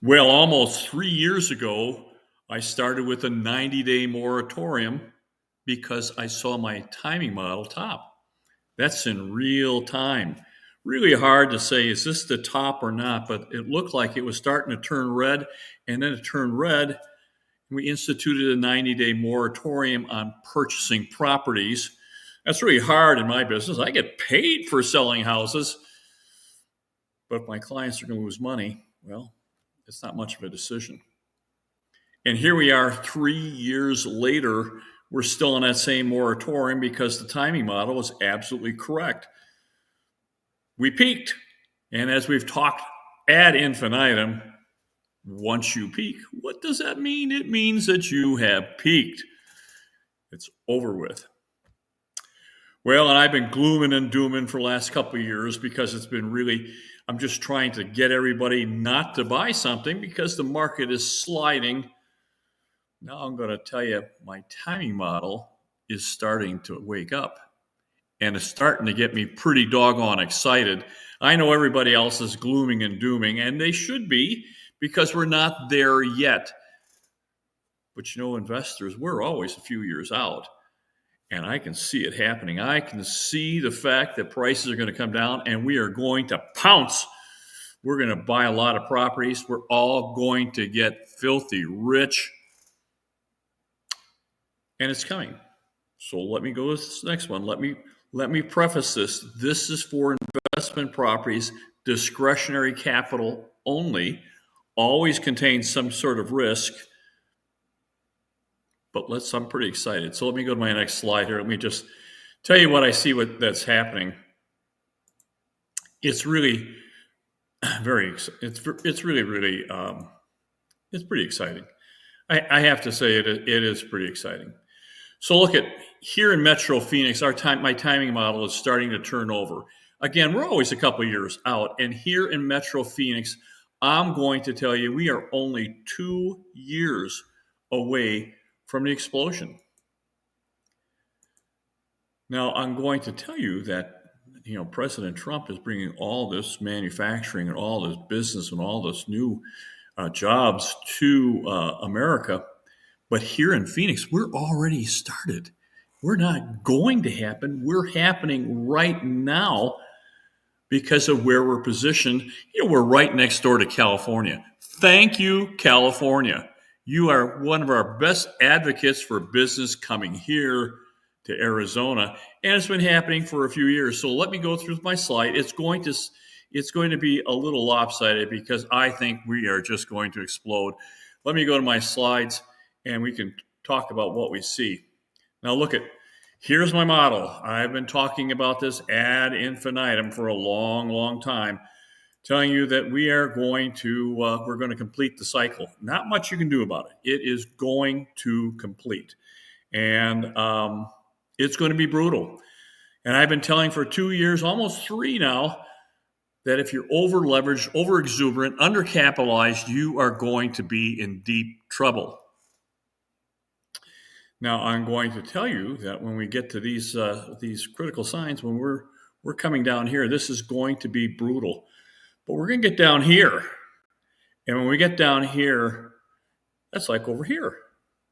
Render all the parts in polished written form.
Well, almost 3 years ago, I started with a 90-day moratorium because I saw my timing model top. That's in real time. Really hard to say, is this the top or not? But it looked like it was starting to turn red, and then it turned red. We instituted a 90-day moratorium on purchasing properties. That's really hard in my business. I get paid for selling houses, but if my clients are going to lose money, well, it's not much of a decision. And here we are 3 years later, we're still in that same moratorium because the timing model was absolutely correct. We peaked. And as we've talked ad infinitum, once you peak, what does that mean? It means that you have peaked. It's over with. Well, and I've been glooming and dooming for the last couple of years because it's been really, I'm just trying to get everybody not to buy something because the market is sliding. Now I'm going to tell you, my timing model is starting to wake up, and it's starting to get me pretty doggone excited. I know everybody else is glooming and dooming, and they should be because we're not there yet. But you know, investors, we're always a few years out, and I can see it happening. I can see the fact that prices are going to come down, and we are going to pounce. We're going to buy a lot of properties. We're all going to get filthy rich. And it's coming. So let me go to this next one. Let me preface this. This is for investment properties, discretionary capital only, always contains some sort of risk. But I'm pretty excited. So let me go to my next slide here. Let me just tell you what I see that's happening. It's really it's really it's pretty exciting. I have to say it is pretty exciting. So look at here in Metro Phoenix, my timing model is starting to turn over. Again, we're always a couple of years out. And here in Metro Phoenix, I'm going to tell you, we are only 2 years away from the explosion. Now, I'm going to tell you that, President Trump is bringing all this manufacturing and all this business and all this new jobs to America. But here in Phoenix, we're already started. We're not going to happen. We're happening right now because of where we're positioned. We're right next door to California. Thank you, California. You are one of our best advocates for business coming here to Arizona, and it's been happening for a few years. So let me go through my slide. It's going to be a little lopsided because I think we are just going to explode. Let me go to my slides, and we can talk about what we see. Now here's my model. I've been talking about this ad infinitum for a long, long time, telling you that we're going to complete the cycle. Not much you can do about it. It is going to complete. And it's going to be brutal. And I've been telling for 2 years, almost 3 now, that if you're over leveraged, over exuberant, undercapitalized, you are going to be in deep trouble. Now, I'm going to tell you that when we get to these critical signs, when we're coming down here, this is going to be brutal. But we're going to get down here. And when we get down here, that's like over here.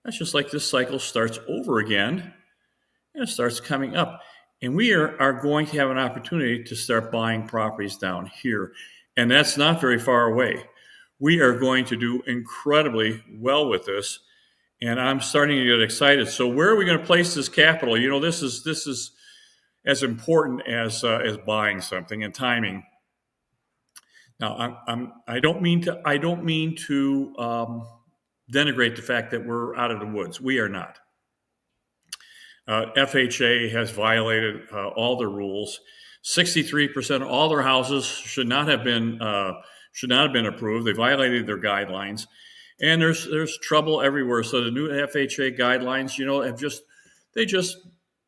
That's just like this cycle starts over again, and it starts coming up. And we are going to have an opportunity to start buying properties down here. And that's not very far away. We are going to do incredibly well with this. And I'm starting to get excited. So where are we going to place this capital? This is as important as buying something and timing. Now, I don't mean to denigrate the fact that we're out of the woods. We are not. FHA has violated all the rules. 63% of all their houses should not have been approved. They violated their guidelines, and there's trouble everywhere. So the new FHA guidelines, they just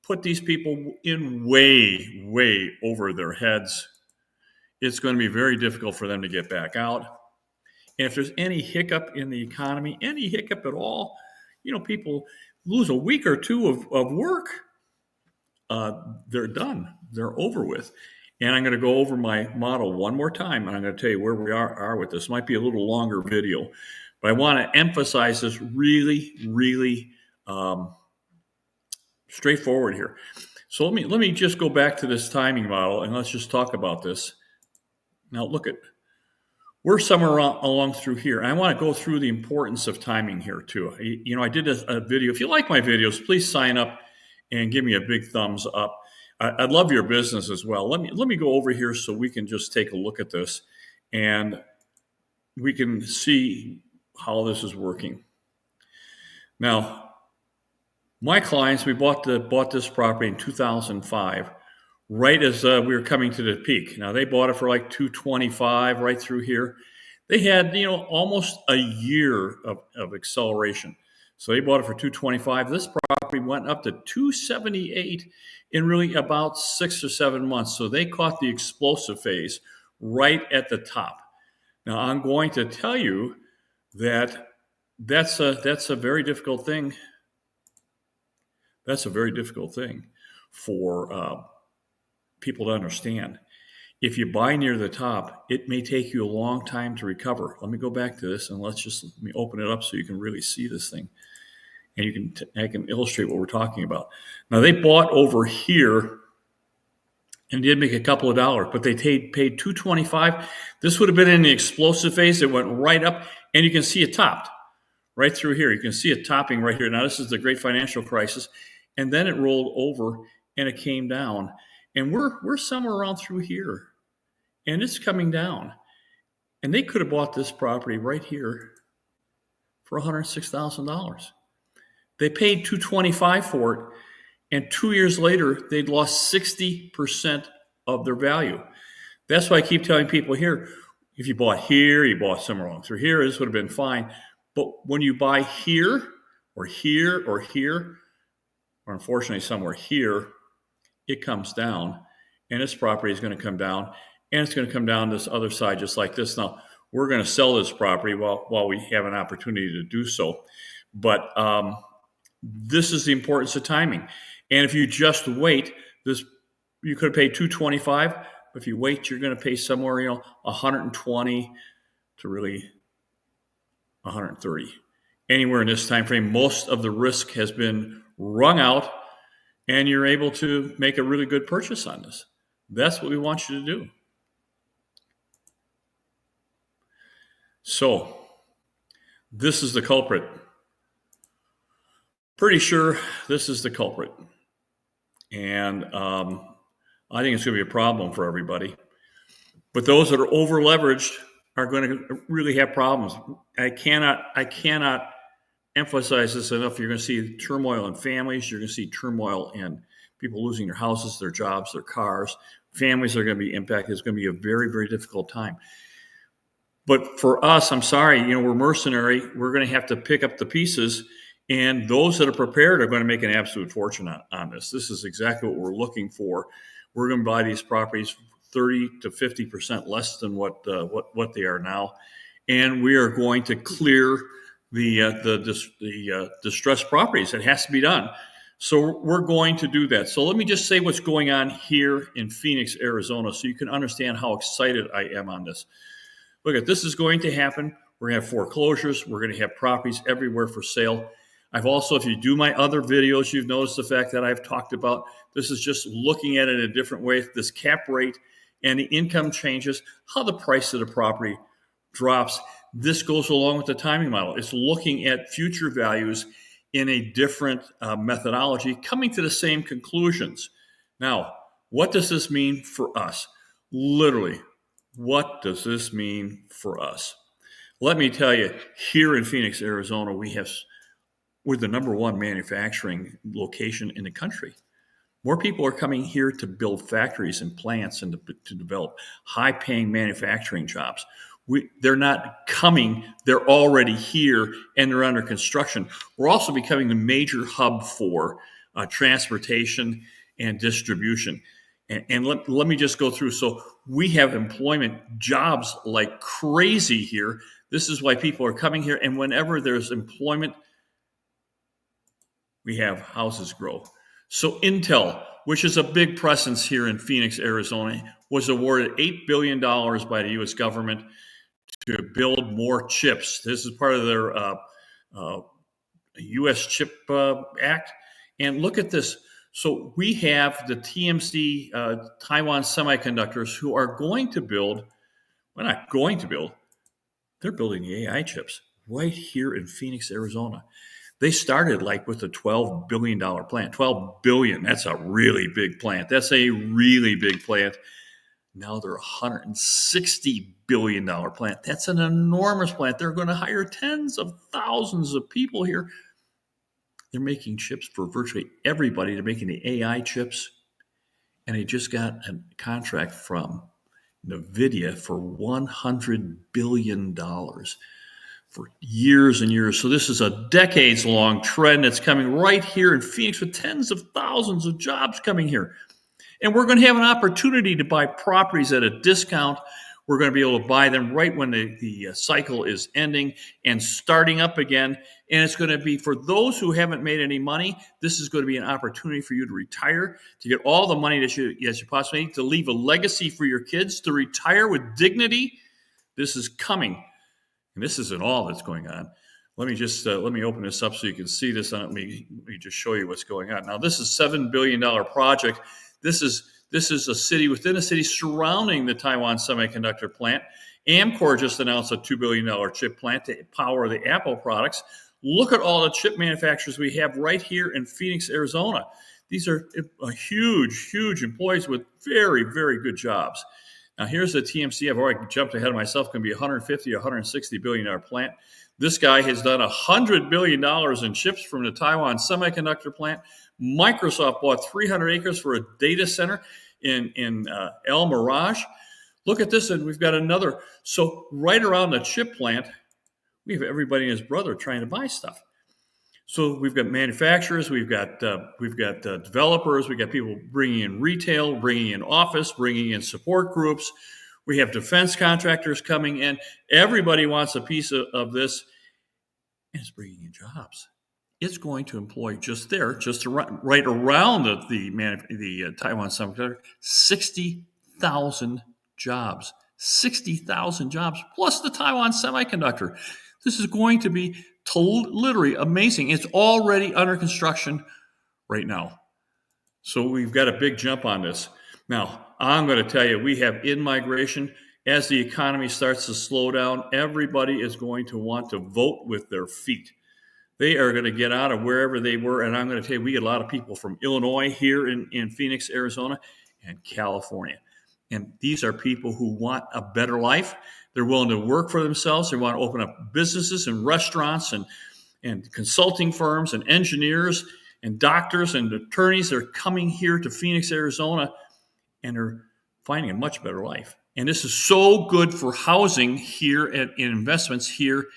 put these people in way over their heads. It's going to be very difficult for them to get back out. And if there's any hiccup in the economy, any hiccup at all, people lose a week or two of work. They're done. They're over with. And I'm going to go over my model one more time, and I'm going to tell you where we are with this. Might be a little longer video, but I want to emphasize this really, really straightforward here. So let me just go back to this timing model, and let's just talk about this. Now look at, we're somewhere along through here. I want to go through the importance of timing here too. I did a video. If you like my videos, please sign up and give me a big thumbs up. I'd love your business as well. Let me go over here so we can just take a look at this, and we can see how this is working. Now, my clients, we bought this property in 2005. Right as we were coming to the peak. Now they bought it for like $225 right through here. They had, almost a year of acceleration. So they bought it for $225. This property went up to $278 in really about 6 or 7 months. So they caught the explosive phase right at the top. Now I'm going to tell you that that's a very difficult thing. That's a very difficult thing for people to understand. If you buy near the top, it may take you a long time to recover. Let me go back to this, and let me open it up so you can really see this thing, and I can illustrate what we're talking about. Now they bought over here and did make a couple of dollars, but they paid $225. This would have been in the explosive phase. It went right up, and you can see it topped right through here. You can see it topping right here. Now this is the great financial crisis, and then it rolled over and it came down. And we're somewhere around through here, and it's coming down. And they could have bought this property right here for $106,000. They paid $225 for it, and 2 years later, they'd lost 60% of their value. That's why I keep telling people here, if you bought here, you bought somewhere along through here, this would have been fine. But when you buy here, or here, or here, or unfortunately somewhere here, it comes down, and this property is going to come down, and it's going to come down this other side just like this. Now, we're going to sell this property while we have an opportunity to do so. But this is the importance of timing. And if you just wait, you could have paid $225, but if you wait, you're going to pay somewhere, $120 to really $130. Anywhere in this time frame, most of the risk has been wrung out, and you're able to make a really good purchase on this. That's what we want you to do. So, this is the culprit. Pretty sure this is the culprit. And I think it's going to be a problem for everybody. But those that are over leveraged are going to really have problems. I cannot emphasize this enough. You're going to see turmoil in families. You're going to see turmoil in people losing their houses, their jobs, their cars. Families are going to be impacted. It's going to be a very, very difficult time. But for us, I'm sorry, we're mercenary. We're going to have to pick up the pieces. And those that are prepared are going to make an absolute fortune on this. This is exactly what we're looking for. We're going to buy these properties 30 to 50% less than what they are now. And we are going to clear the distressed properties. It has to be done. So we're going to do that. So let me just say what's going on here in Phoenix, Arizona, so you can understand how excited I am on this. Look, this is going to happen. We're going to have foreclosures. We're going to have properties everywhere for sale. I've also, if you do my other videos, you've noticed the fact that I've talked about this is just looking at it in a different way. This cap rate and the income changes, how the price of the property drops. This goes along with the timing model. It's looking at future values in a different methodology, coming to the same conclusions. Now, what does this mean for us? Literally, what does this mean for us? Let me tell you, here in Phoenix, Arizona, we're the number one manufacturing location in the country. More people are coming here to build factories and plants and to develop high-paying manufacturing jobs. They're not coming, they're already here, and they're under construction. We're also becoming the major hub for transportation and distribution. And let me just go through. So we have employment jobs like crazy here. This is why people are coming here. And whenever there's employment, we have houses grow. So Intel, which is a big presence here in Phoenix, Arizona, was awarded $8 billion by the U.S. government to build more chips. This is part of their U.S. Chip Act. And look at this. So we have the TMC Taiwan Semiconductors who are going to build, well, not going to build, they're building the AI chips right here in Phoenix, Arizona. They started like with a $12 billion plant. $12 billion, that's a really big plant. That's a really big plant. Now they're a $160 billion plant. That's an enormous plant. They're going to hire tens of thousands of people here. They're making chips for virtually everybody. They're making the AI chips. And they just got a contract from NVIDIA for $100 billion for years and years. So this is a decades-long trend that's coming right here in Phoenix with tens of thousands of jobs coming here. And we're going to have an opportunity to buy properties at a discount. We're going to be able to buy them right when the cycle is ending and starting up again. And it's going to be for those who haven't made any money. This is going to be an opportunity for you to retire, to get all the money that you possibly need, to leave a legacy for your kids, to retire with dignity. This is coming. And this isn't all that's going on. Let me open this up so you can see this. Let me just show you what's going on. Now, this is a $7 billion project. This is a city within a city surrounding the Taiwan Semiconductor plant. Amcor just announced a $2 billion chip plant to power the Apple products. Look at all the chip manufacturers we have right here in Phoenix, Arizona. These are huge, huge employees with very, very good jobs. Now, here's the TMC. I've already jumped ahead of myself. Going to be a $150 or $160 billion plant. This guy has done $100 billion in chips from the Taiwan Semiconductor plant. Microsoft bought 300 acres for a data center in El Mirage. Look at this, and we've got another. So right around the chip plant, we have everybody and his brother trying to buy stuff. So we've got manufacturers, we've got developers, we've got people bringing in retail, bringing in office, bringing in support groups. We have defense contractors coming in. Everybody wants a piece of this, and it's bringing in jobs. It's going to employ right around the Taiwan Semiconductor, 60,000 jobs. 60,000 jobs plus the Taiwan Semiconductor. This is going to be literally amazing. It's already under construction right now. So we've got a big jump on this. Now, I'm going to tell you, we have in-migration. As the economy starts to slow down, everybody is going to want to vote with their feet. They are going to get out of wherever they were. And I'm going to tell you, we get a lot of people from Illinois here in Phoenix, Arizona, and California. And these are people who want a better life. They're willing to work for themselves. They want to open up businesses and restaurants and consulting firms and engineers and doctors and attorneys. They're coming here to Phoenix, Arizona, and they're finding a much better life. And this is so good for housing here and investments here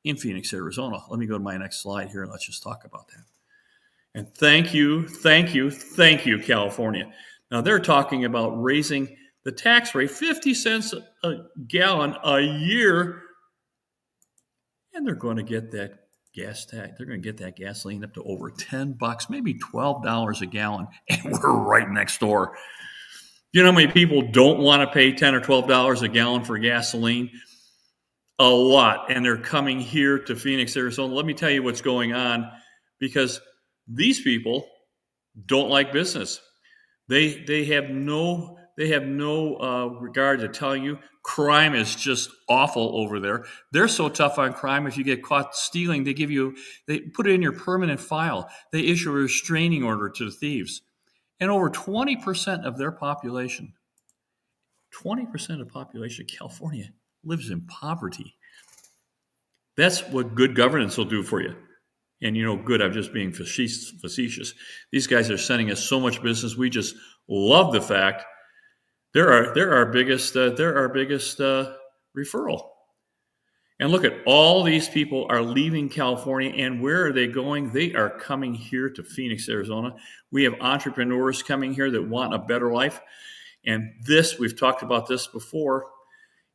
in Phoenix, Arizona. Let me go to my next slide here and let's just talk about that. And thank you, California. Now they're talking about raising the tax rate 50 cents a gallon a year, and they're going to get that gas tax. They're going to get that gasoline up to over $10, maybe $12 a gallon, and we're right next door. You know how many people don't want to pay $10 or $12 a gallon for gasoline? A lot, and they're coming here to Phoenix, Arizona. Let me tell you what's going on, because these people don't like business. They have no regard to telling you crime is just awful over there. They're so tough on crime. If you get caught stealing, they put it in your permanent file. They issue a restraining order to the thieves. And over 20% of their population, 20% of the population of California lives in poverty. That's what good governance will do for you. And good, I'm just being facetious. These guys are sending us so much business. We just love the fact they're our biggest referral. And look at all these people are leaving California, and where are they going? They are coming here to Phoenix, Arizona. We have entrepreneurs coming here that want a better life. And we've talked about this before.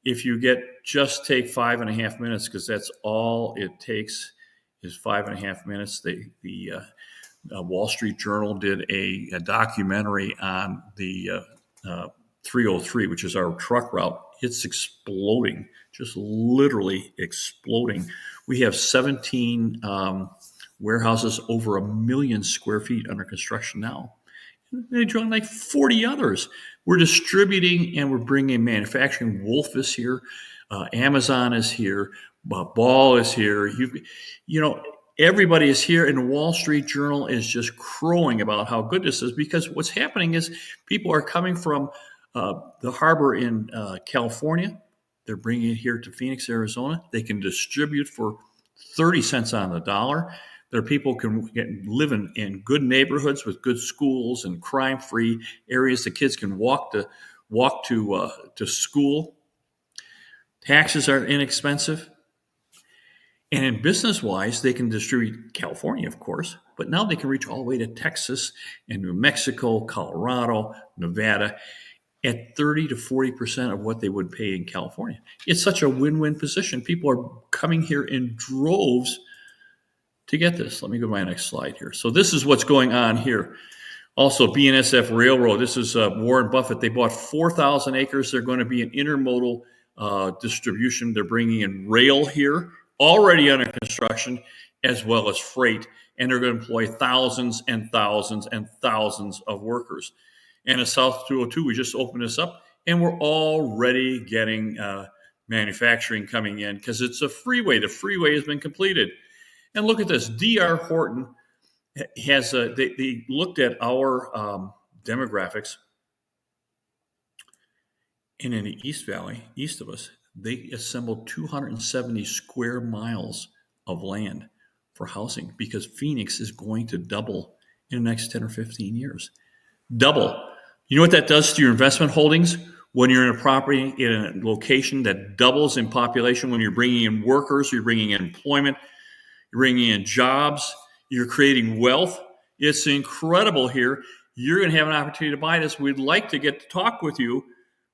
If you just take 5.5 minutes, because that's all it takes is 5.5 minutes. Wall Street Journal did a documentary on the 303, which is our truck route. It's exploding, just literally exploding. We have 17 warehouses over 1 million square feet under construction now. They joined like 40 others. We're distributing and we're bringing manufacturing. Wolf is here. Amazon is here. Ball is here. Everybody is here, and the Wall Street Journal is just crowing about how good this is, because what's happening is people are coming from the harbor in California. They're bringing it here to Phoenix, Arizona. They can distribute for 30 cents on the dollar. Their people can live in good neighborhoods with good schools and crime-free areas. The kids can walk to school. Taxes are inexpensive. And in business-wise, they can distribute California, of course, but now they can reach all the way to Texas and New Mexico, Colorado, Nevada at 30 to 40% of what they would pay in California. It's such a win-win position. People are coming here in droves to get this. Let me go to my next slide here. So this is what's going on here. Also, BNSF Railroad. This is Warren Buffett. They bought 4,000 acres. They're going to be an intermodal distribution. They're bringing in rail here, already under construction, as well as freight. And they're going to employ thousands and thousands and thousands of workers. And at South 202, we just opened this up, and we're already getting manufacturing coming in because it's a freeway. The freeway has been completed. And look at this. D.R. Horton has they looked at our demographics, and in the East Valley, east of us, they assembled 270 square miles of land for housing, because Phoenix is going to double in the next 10 or 15 years. Double. You know what that does to your investment holdings? When you're in a property in a location that doubles in population, when you're bringing in workers, you're bringing in employment, you're bringing in jobs, you're creating wealth. It's incredible here. You're going to have an opportunity to buy this. We'd like to get to talk with you,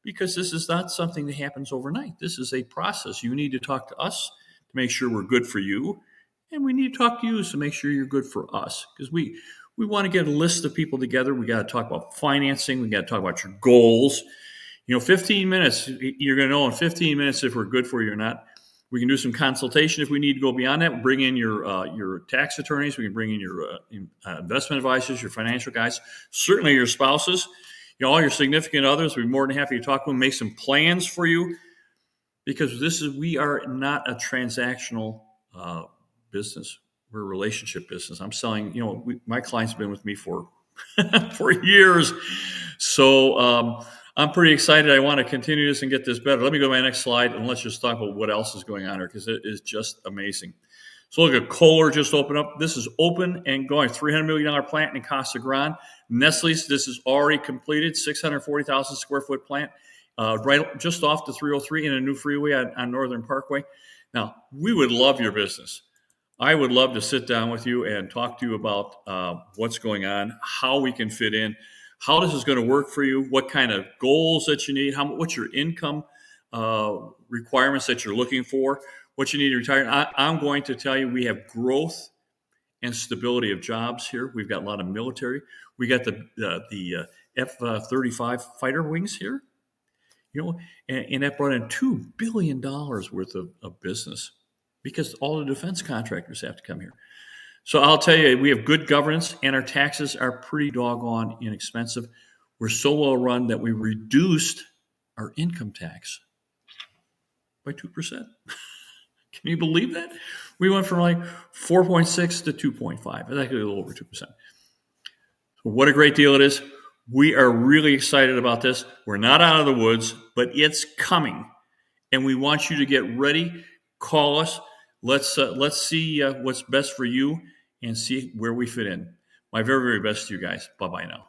because this is not something that happens overnight. This is a process. You need to talk to us to make sure we're good for you, and we need to talk to you to make sure you're good for us, because we want to get a list of people together. We got to talk about financing. We got to talk about your goals. 15 minutes, you're going to know in 15 minutes if we're good for you or not. We can do some consultation if we need to go beyond that. Bring in your tax attorneys. We can bring in your investment advisors, your financial guys, certainly your spouses, all your significant others. We'd be more than happy to talk to them, make some plans for you, because we are not a transactional business. We're a relationship business. I'm selling, my clients have been with me for for years. So I'm pretty excited. I want to continue this and get this better. Let me go to my next slide, and let's just talk about what else is going on here, because it is just amazing. So look at Kohler just opened up. This is open and going. $300 million plant in Casa Grande. Nestle's, this is already completed. 640,000 square foot plant right just off the 303 in a new freeway on Northern Parkway. Now, we would love your business. I would love to sit down with you and talk to you about what's going on, how we can fit in, how this is going to work for you, what kind of goals that you need, what's your income requirements that you're looking for, what you need to retire. I'm going to tell you, we have growth and stability of jobs here. We've got a lot of military. We got the F-35 fighter wings here, and that brought in $2 billion worth of business, because all the defense contractors have to come here. So I'll tell you, we have good governance, and our taxes are pretty doggone inexpensive. We're so well run that we reduced our income tax by 2%. Can you believe that? We went from like 4.6 to 2.5. It's actually a little over 2%. So what a great deal it is. We are really excited about this. We're not out of the woods, but it's coming, and we want you to get ready. Call us. Let's see what's best for you and see where we fit in. My very, very best to you guys. Bye-bye now.